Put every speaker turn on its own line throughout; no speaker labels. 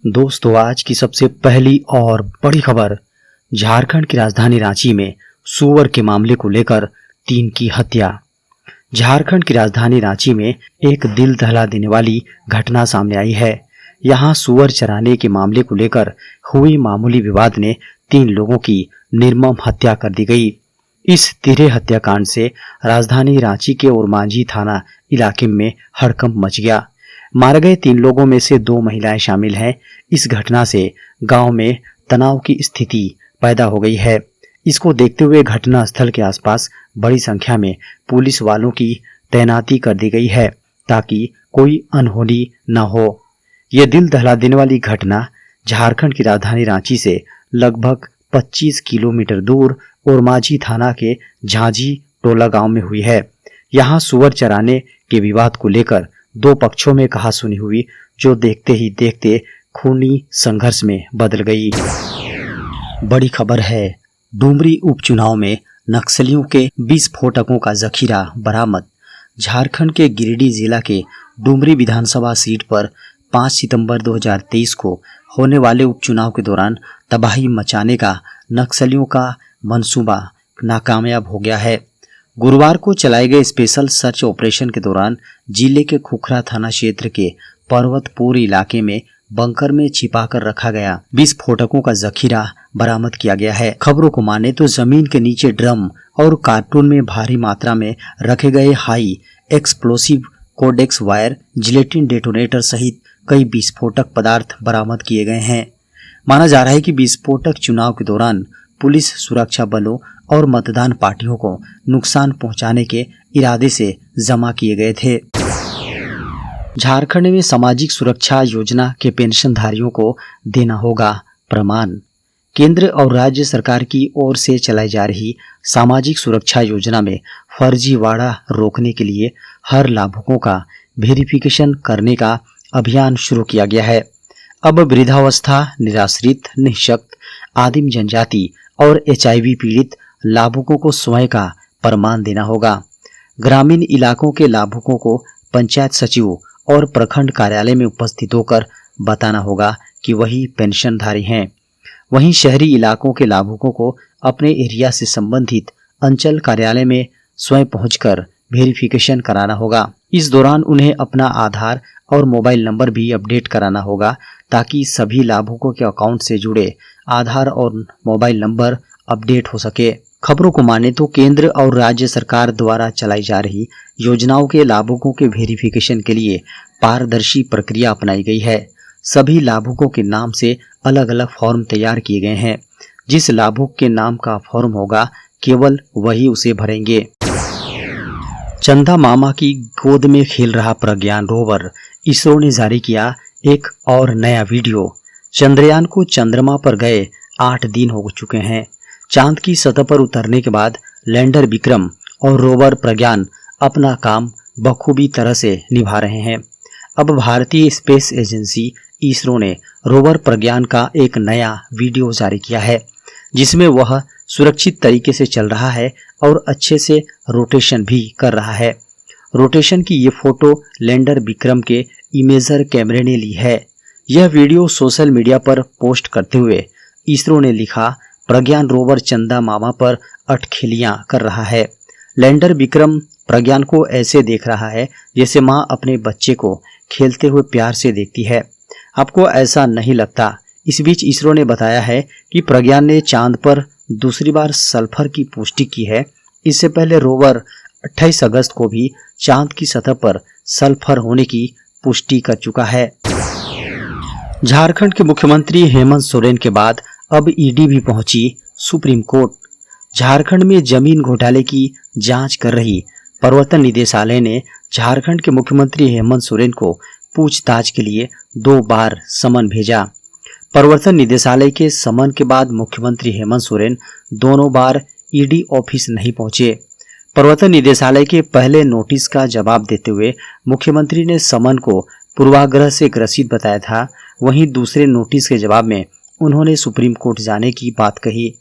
दोस्तों, आज की सबसे पहली और बड़ी खबर। झारखंड की राजधानी रांची में सुअर के मामले को लेकर 3 की हत्या। झारखंड की राजधानी रांची में एक दिल दहला देने वाली घटना सामने आई है। यहां सुअर चराने के मामले को लेकर हुई मामूली विवाद ने 3 लोगों की निर्मम हत्या कर दी गई। इस तिरे हत्याकांड से राजधानी रांची के ओरमांझी थाना इलाके में हड़कंप मच गया। मारे गए 3 लोगों में से 2 महिलाएं शामिल हैं। इस घटना से गांव में तनाव की स्थिति पैदा हो गई है। इसको देखते हुए घटना स्थल के आसपास बड़ी संख्या में पुलिस वालों की तैनाती कर दी गई है ताकि कोई अनहोनी न हो। ये दिल दहला देने वाली घटना झारखंड की राजधानी रांची से लगभग 25 किलोमीटर दूर ओरमांझी थाना के झांझी टोला गांव में हुई है। यहां सुअर चराने के विवाद को लेकर 2 पक्षों में कहासुनी हुई, जो देखते ही देखते खूनी संघर्ष में बदल गई। बड़ी खबर है, डुमरी उपचुनाव में नक्सलियों के विस्फोटकों का जखीरा बरामद। झारखंड के गिरिडीह जिला के डुमरी विधानसभा सीट पर 5 सितंबर 2023 को होने वाले उपचुनाव के दौरान तबाही मचाने का नक्सलियों का मंसूबा नाकामयाब हो गया है। गुरुवार को चलाए गए स्पेशल सर्च ऑपरेशन के दौरान जिले के खुखरा थाना क्षेत्र के पर्वतपुर इलाके में बंकर में छिपाकर रखा गया विस्फोटकों का जखीरा बरामद किया गया है। खबरों को माने तो जमीन के नीचे ड्रम और कार्टून में भारी मात्रा में रखे गए high explosive codex wire, gelatin detonator सहित कई विस्फोटक पदार्थ बरामद किए गए हैं। माना जा रहा है कि विस्फोटक चुनाव के दौरान पुलिस, सुरक्षा बलों और मतदान पार्टियों को नुकसान पहुंचाने के इरादे से जमा किए गए थे। झारखंड में सामाजिक सुरक्षा योजना के पेंशनधारियों को देना होगा प्रमाण। केंद्र और राज्य सरकार की ओर से चलाई जा रही सामाजिक सुरक्षा योजना में फर्जीवाड़ा रोकने के लिए हर लाभुकों का वेरिफिकेशन करने का अभियान शुरू किया गया है। अब वृद्धावस्था, निराश्रित, निःशक्त, आदिम जनजाति और HIV पीड़ित लाभुकों को स्वयं का प्रमाण देना होगा। ग्रामीण इलाकों के लाभुकों को पंचायत सचिव और प्रखंड कार्यालय में उपस्थित होकर बताना होगा कि वही पेंशनधारी हैं। वहीं शहरी इलाकों के लाभुकों को अपने एरिया से संबंधित अंचल कार्यालय में स्वयं पहुंचकर वेरिफिकेशन कराना होगा। इस दौरान उन्हें अपना आधार और मोबाइल नंबर भी अपडेट कराना होगा ताकि सभी लाभुकों के अकाउंट से जुड़े आधार और मोबाइल नंबर अपडेट हो सके। खबरों को माने तो केंद्र और राज्य सरकार द्वारा चलाई जा रही योजनाओं के लाभुकों के वेरिफिकेशन के लिए पारदर्शी प्रक्रिया अपनाई गई है। सभी लाभुकों के नाम से अलग अलग फॉर्म तैयार किए गए हैं। जिस लाभुक के नाम का फॉर्म होगा केवल वही उसे भरेंगे। चंदा मामा की गोद में खेल रहा प्रज्ञान रोवर। इसरो ने जारी किया एक और नया वीडियो। चंद्रयान को चंद्रमा पर गए 8 दिन हो चुके हैं। चांद की सतह पर उतरने के बाद लैंडर विक्रम और रोवर प्रज्ञान अपना काम बखूबी तरह से निभा रहे हैं। अब भारतीय स्पेस एजेंसी इसरो ने रोवर प्रज्ञान का एक नया वीडियो जारी किया है, जिसमें वह सुरक्षित तरीके से चल रहा है और अच्छे से रोटेशन भी कर रहा है। रोटेशन की ये फोटो लैंडर विक्रम के इमेजर कैमरे ने ली है। यह वीडियो सोशल मीडिया पर पोस्ट करते हुए इसरो ने लिखा, प्रज्ञान रोवर चंदा मामा पर अटखेलियां कर रहा है। लैंडर विक्रम प्रज्ञान को ऐसे देख रहा है जैसे माँ अपने बच्चे को खेलते हुए प्यार से देखती है। आपको ऐसा नहीं लगता? इस बीच इसरो ने बताया है कि प्रज्ञान ने चांद पर दूसरी बार सल्फर की पुष्टि की है। इससे पहले रोवर 28 अगस्त को भी चांद की सतह पर सल्फर होने की पुष्टि कर चुका है। झारखंड के मुख्यमंत्री हेमंत सोरेन के बाद अब ईडी भी पहुंची सुप्रीम कोर्ट। झारखंड में जमीन घोटाले की जांच कर रही प्रवर्तन निदेशालय ने झारखंड के मुख्यमंत्री हेमंत सोरेन को पूछताछ के लिए 2 बार समन भेजा। प्रवर्तन निदेशालय के समन के बाद मुख्यमंत्री हेमंत सोरेन दोनों बार ईडी ऑफिस नहीं पहुंचे। प्रवर्तन निदेशालय के पहले नोटिस का जवाब देते हुए मुख्यमंत्री ने समन को पूर्वाग्रह से ग्रसित बताया था। वहीं दूसरे नोटिस के जवाब में उन्होंने सुप्रीम कोर्ट जाने की बात कही।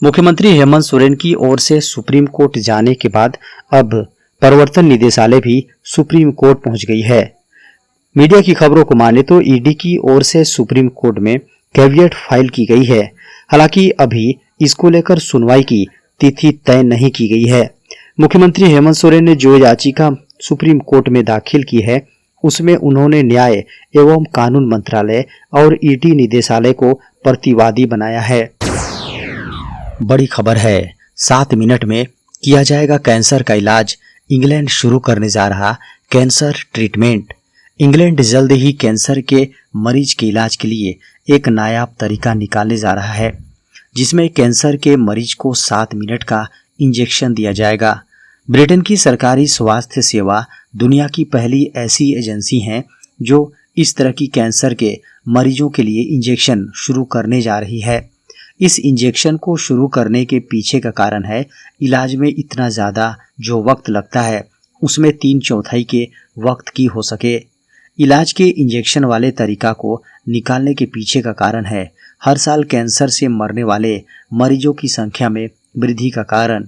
मुख्यमंत्री हेमंत सोरेन की ओर से सुप्रीम कोर्ट जाने के बाद अब प्रवर्तन निदेशालय भी सुप्रीम कोर्ट पहुंच गई है। मीडिया की खबरों को माने तो ईडी की ओर से सुप्रीम कोर्ट में कैविएट फाइल की गई है। हालांकि अभी इसको लेकर सुनवाई की तिथि तय नहीं की गई है। मुख्यमंत्री हेमंत सोरेन ने जो याचिका सुप्रीम कोर्ट में दाखिल की है उसमें उन्होंने न्याय एवं कानून मंत्रालय और ईडी निदेशालय को प्रतिवादी बनाया है। बड़ी खबर है, 7 मिनट में किया जाएगा कैंसर का इलाज। इंग्लैंड शुरू करने जा रहा कैंसर ट्रीटमेंट। इंग्लैंड जल्द ही कैंसर के मरीज के इलाज के लिए एक नायाब तरीका निकालने जा रहा है, जिसमें कैंसर के मरीज को 7 मिनट का इंजेक्शन दिया जाएगा। ब्रिटेन की सरकारी स्वास्थ्य सेवा दुनिया की पहली ऐसी एजेंसी है जो इस तरह की कैंसर के मरीजों के लिए इंजेक्शन शुरू करने जा रही है। इस इंजेक्शन को शुरू करने के पीछे का कारण है, इलाज में इतना ज़्यादा जो वक्त लगता है उसमें 3/4 के वक्त की हो सके। इलाज के इंजेक्शन वाले तरीका को निकालने के पीछे का कारण है, हर साल कैंसर से मरने वाले मरीजों की संख्या में वृद्धि का कारण।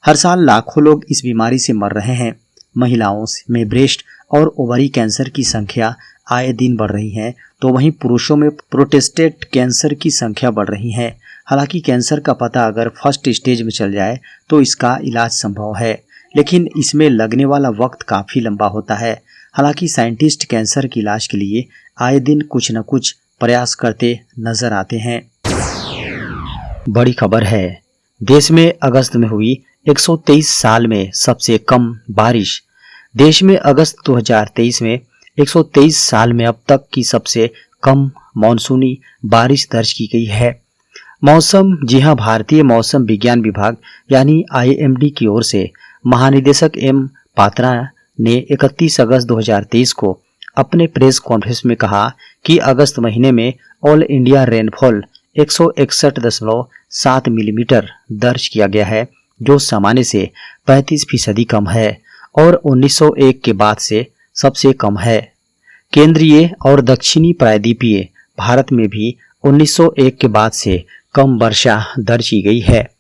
हर साल लाखों लोग इस बीमारी से मर रहे हैं। महिलाओं में ब्रेस्ट और ओवरी कैंसर की संख्या आए दिन बढ़ रही है, तो वहीं पुरुषों में प्रोस्टेट कैंसर की संख्या बढ़ रही है। हालांकि कैंसर का पता अगर फर्स्ट स्टेज में चल जाए तो इसका इलाज संभव है, लेकिन इसमें लगने वाला वक्त काफ़ी लंबा होता है। हालांकि साइंटिस्ट कैंसर के इलाज के लिए आए दिन कुछ न कुछ प्रयास करते नजर आते हैं। बड़ी खबर है, देश में अगस्त में हुई 123 साल में सबसे कम बारिश। देश में अगस्त 2023 में 123 साल में अब तक की सबसे कम मानसूनी बारिश दर्ज की गई है। मौसम, जी हां, भारतीय मौसम विज्ञान विभाग यानी IMD की ओर से महानिदेशक M पात्रा ने 31 अगस्त 2023 को अपने प्रेस कॉन्फ्रेंस में कहा कि अगस्त महीने में ऑल इंडिया रेनफॉल 161.7 मिलीमीटर दर्ज किया गया है, जो सामान्य से 35% कम है और 1901 के बाद से सबसे कम है। केंद्रीय और दक्षिणी प्रायद्वीपीय भारत में भी 1901 के बाद से कम वर्षा दर्ज की गई है।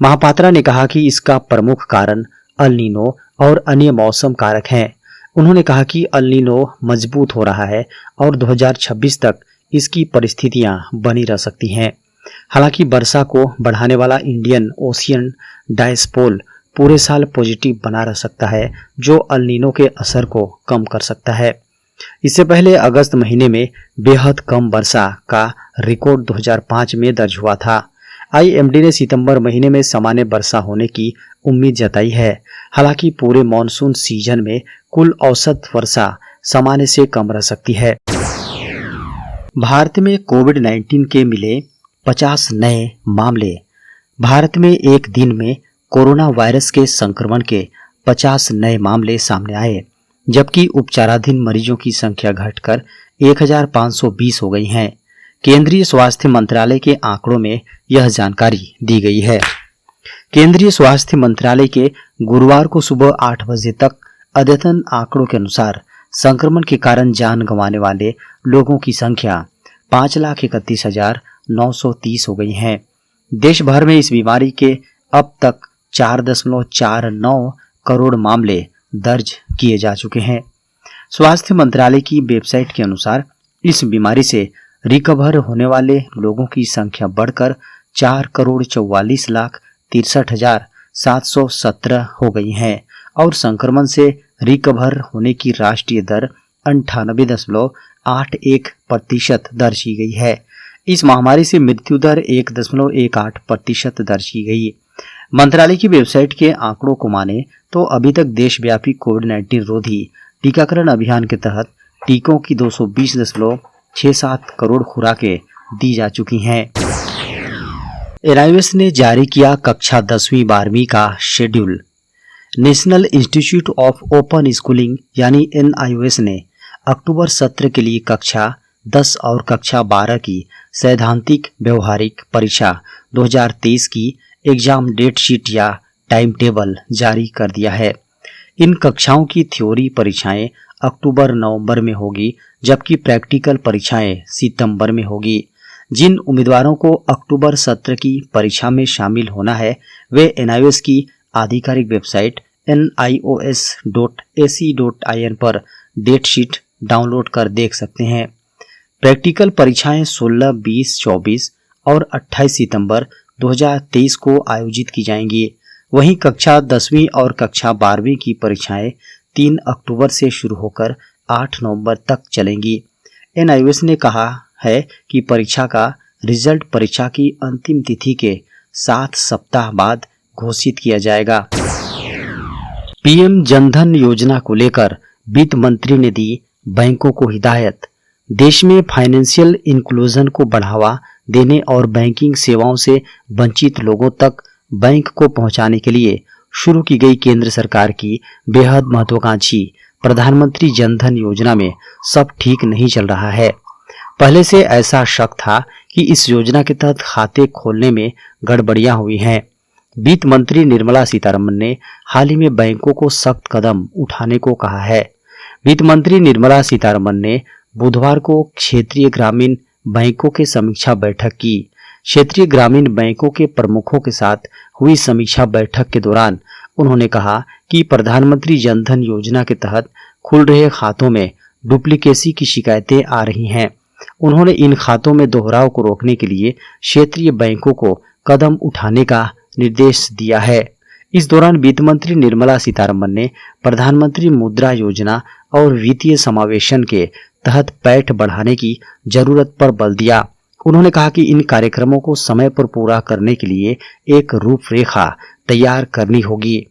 महापात्रा ने कहा कि इसका प्रमुख कारण अल नीनो और अन्य मौसम कारक हैं। उन्होंने कहा कि अल नीनो मजबूत हो रहा है और 2026 तक इसकी परिस्थितियां बनी रह सकती हैं। हालांकि वर्षा को बढ़ाने वाला इंडियन ओशियन डायस्पोल पूरे साल पॉजिटिव बना रह सकता है, जो अल नीनो के असर को कम कर सकता है। इससे पहले अगस्त महीने में बेहद कम वर्षा का रिकॉर्ड 2005 में दर्ज हुआ था। IMD ने सितंबर महीने में सामान्य वर्षा होने की उम्मीद जताई है। हालांकि पूरे मॉनसून सीजन में कुल औसत वर्षा सामान्य से कम रह सकती है। भारत में कोविड-19 के मिले 50 नए मामले। भारत में एक दिन में कोरोना वायरस के संक्रमण के 50 नए मामले सामने आए, जबकि उपचाराधीन मरीजों की संख्या घटकर 1520 हो गई है। केंद्रीय स्वास्थ्य मंत्रालय के आंकड़ों में यह जानकारी दी गई है। केंद्रीय स्वास्थ्य मंत्रालय के गुरुवार को सुबह 8 बजे तक अद्यतन आंकड़ों के अनुसार संक्रमण के कारण जान गंवाने वाले लोगों की संख्या 5,31,930 हो गई है। देश भर में इस बीमारी के अब तक 4.49 करोड़ मामले दर्ज किए जा चुके हैं। स्वास्थ्य मंत्रालय की वेबसाइट के अनुसार इस बीमारी से रिकवर होने वाले लोगों की संख्या बढ़कर 4,44,63,717 हो गई है और संक्रमण से रिकवर होने की राष्ट्रीय दर 98.81% दर्ज की गई है। इस महामारी से मृत्यु दर 1.18% दर्ज की गई। मंत्रालय की वेबसाइट के आंकड़ों को माने तो अभी तक देशव्यापी कोविड-19 रोधी टीकाकरण अभियान के तहत टीकों की 220.67 करोड़ खुराकें दी जा चुकी हैं। NIOS ने जारी किया कक्षा 10वीं 12वीं का schedule. National institute of open schooling यानी NIOS ने अक्टूबर सत्र के लिए कक्षा 10 और कक्षा 12 की सैद्धांतिक व्यवहारिक परीक्षा 2023 की एग्जाम डेट शीट या टाइम टेबल जारी कर दिया है। इन कक्षाओं की थ्योरी परीक्षाएं अक्टूबर-नवंबर में होगी, जबकि प्रैक्टिकल परीक्षाएं सितंबर में होगी। जिन उम्मीदवारों को अक्टूबर सत्र की परीक्षा में शामिल होना है वे NIOS की आधिकारिक वेबसाइट nios.ac.in पर डेट शीट डाउनलोड कर देख सकते हैं। प्रैक्टिकल परीक्षाएं 16, 20, 24 और 28 सितंबर 2023 को आयोजित की जाएंगी। वहीं कक्षा 10वीं और कक्षा 12वीं की परीक्षाएं 3 अक्टूबर से शुरू होकर 8 नवंबर तक चलेंगी। NIOS ने कहा है कि परीक्षा का रिजल्ट परीक्षा की अंतिम तिथि के 7 सप्ताह बाद घोषित किया जाएगा। PM जनधन योजना को लेकर वित्त मंत्री ने दी बैंकों को हिदायत। देश में फाइनेंशियल इंक्लूजन को बढ़ावा देने और बैंकिंग सेवाओं से वंचित लोगों तक बैंक को पहुंचाने के लिए शुरू की गई केंद्र सरकार की बेहद महत्वाकांक्षी प्रधानमंत्री जनधन योजना में सब ठीक नहीं चल रहा है। पहले से ऐसा शक था कि इस योजना के तहत खाते खोलने में गड़बड़ियां हुई हैं। वित्त मंत्री निर्मला सीतारमण ने हाल ही में बैंकों को सख्त कदम उठाने को कहा है। वित्त मंत्री निर्मला सीतारमण ने बुधवार को क्षेत्रीय ग्रामीण बैंकों के समीक्षा बैठक की। क्षेत्रीय ग्रामीण बैंकों के प्रमुखों के साथ हुई समीक्षा बैठक के दौरान उन्होंने कहा कि प्रधानमंत्री जनधन योजना के तहत खुल रहे खातों में डुप्लीकेसी की शिकायतें आ रही हैं। उन्होंने इन खातों में दोहराव को रोकने के लिए क्षेत्रीय बैंकों को कदम उठाने का निर्देश दिया है। इस दौरान वित्त मंत्री निर्मला सीतारमण ने प्रधानमंत्री मुद्रा योजना और वित्तीय समावेशन के तहत पैठ बढ़ाने की जरूरत पर बल दिया। उन्होंने कहा कि इन कार्यक्रमों को समय पर पूरा करने के लिए एक रूपरेखा तैयार करनी होगी।